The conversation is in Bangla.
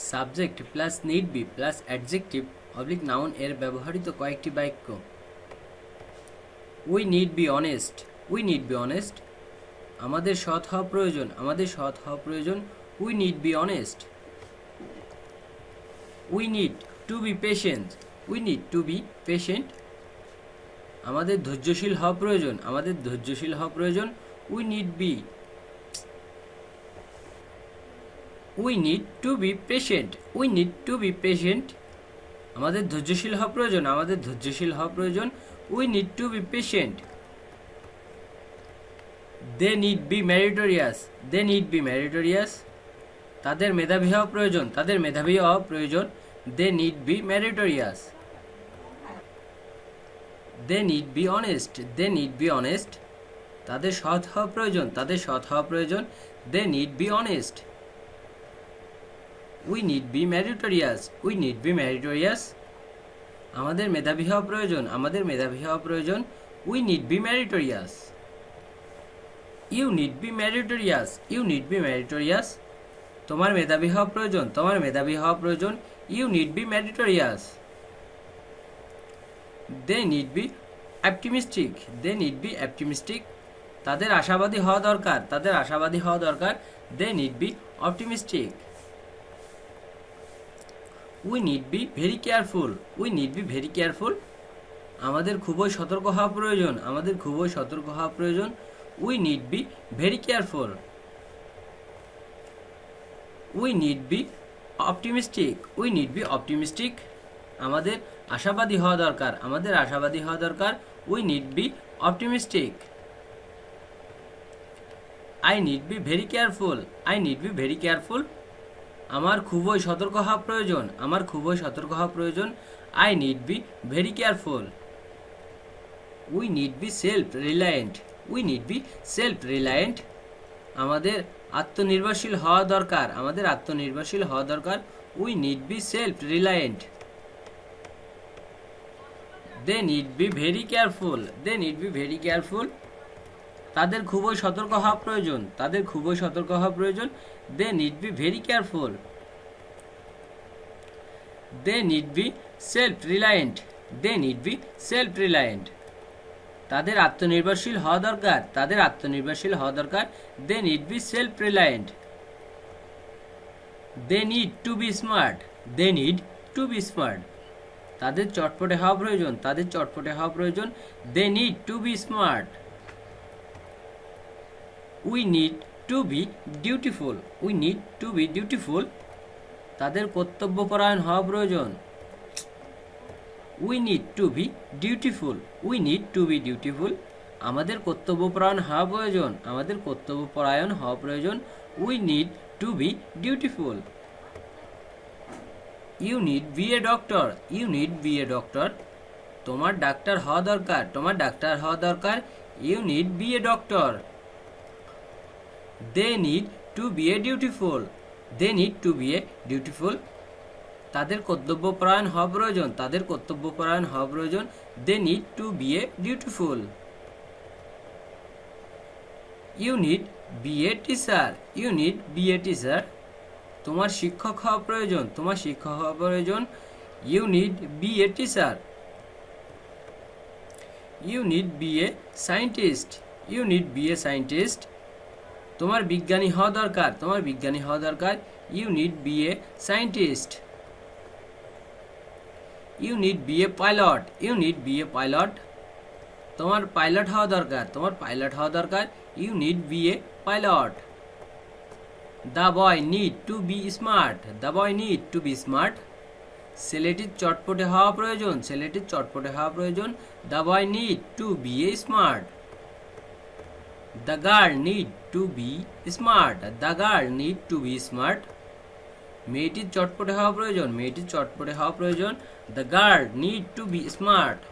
Subject plus need be plus adjective oblique noun এর ব্যবহৃত কয়েকটি বাক্য। We need be honest, we need be honest, আমাদের সৎ হওয়া প্রয়োজন, আমাদের সৎ হওয়া প্রয়োজন। We need be honest. We need to be patient, we need to be patient, আমাদের ধৈর্যশীল হওয়া প্রয়োজন, আমাদের ধৈর্যশীল হওয়া প্রয়োজন। We need be, we need to be patient, we need to be patient, আমাদের ধৈর্যশীল হওয়া প্রয়োজন, আমাদের ধৈর্যশীল হওয়া প্রয়োজন। We need to be patient. They need be meritorious, they need be meritorious, তাদের মেধাবী হওয়া প্রয়োজন, তাদের মেধাবী হওয়া প্রয়োজন। They need be meritorious. They need be honest, they need be honest, তাদের সৎ হওয়া প্রয়োজন, তাদের সৎ হওয়া প্রয়োজন। They need be honest. We need be meritorious, we need be meritorious, আমাদের মেধাবী হওয়া প্রয়োজন, আমাদের মেধাবী হওয়া প্রয়োজন। We need be meritorious. You need be meritorious, you need be meritorious, তোমার মেধাবী হওয়া প্রয়োজন, তোমার মেধাবী হওয়া প্রয়োজন। You need be meritorious. They need be optimistic, they need be optimistic, তাদের আশাবাদী হওয়া দরকার, তাদের আশাবাদী হওয়া দরকার। They need be optimistic. We need be very careful, we need be very careful, আমাদের খুবই সতর্ক হওয়া প্রয়োজন, আমাদের খুবই সতর্ক হওয়া প্রয়োজন। We need be very careful. We need be optimistic, we need be optimistic, আমাদের আশাবাদী হওয়া দরকার, আমাদের আশাবাদী হওয়া দরকার। We need be optimistic. I need be very careful, I need be very careful, আমার খুবই সতর্ক হওয়া প্রয়োজন, আমার খুবই সতর্ক হওয়া প্রয়োজন। I need be very careful. We need be self reliant, we need be self reliant, আমাদের আত্মনির্ভরশীল হওয়া দরকার, আমাদের আত্মনির্ভরশীল হওয়া দরকার। We need be self reliant. They need be very careful, they need be very careful, তাদের খুবই সতর্ক হওয়া প্রয়োজন, তাদের খুবই সতর্ক হওয়া প্রয়োজন। They need be very careful. They need be self reliant, they need be self reliant, তাদের আত্মনির্ভরশীল হওয়া দরকার, তাদের আত্মনির্ভরশীল হওয়া দরকার। They need be self reliant. They need to be smart, they need to be smart, তাদের চটপটে হওয়া প্রয়োজন, তাদের চটপটে হওয়া প্রয়োজন। They need to be smart. We need to be dutiful, we need to be dutiful, তাদের কর্তব্যপরায়ণ হওয়া প্রয়োজন। We need to be dutiful, we need to be dutiful, আমাদের কর্তব্যপরায়ণ হওয়া প্রয়োজন, আমাদের কর্তব্যপরায়ণ হওয়া প্রয়োজন। We need to be dutiful. You need be a doctor, you need be a doctor, তোমার ডাক্তার হওয়া দরকার, তোমার ডাক্তার হওয়া দরকার। You need be a doctor. They need to be a dutiful, they need to be a dutiful, তাদের কর্তব্যপরায়ণ হওয়া প্রয়োজন, তাদের কর্তব্যপরায়ণ হওয়া প্রয়োজন। They need to be a dutiful. You need be a teacher, you need be a teacher, তোমার শিক্ষক হওয়া প্রয়োজন, তোমার শিক্ষক হওয়া প্রয়োজন। You need be a teacher. You need be a scientist, you need be a scientist, তোমার বিজ্ঞানী হওয়া দরকার, তোমার বিজ্ঞানী হওয়া দরকার। You need be a scientist. You need be a pilot, you need be a pilot, তোমার পাইলট হওয়া দরকার, তোমার পাইলট হওয়া দরকার। You need be a pilot. The boy need to be smart, the boy need to be smart, ছেলেটির চটপটে হওয়া প্রয়োজন, ছেলেটির চটপটে হওয়া প্রয়োজন। The boy need to be a smart. The girl need to be smart, the girl need to be smart, মেয়েটির চটপটে হওয়া প্রয়োজন, মেয়েটির চটপটে হওয়া প্রয়োজন। The girl need to be smart.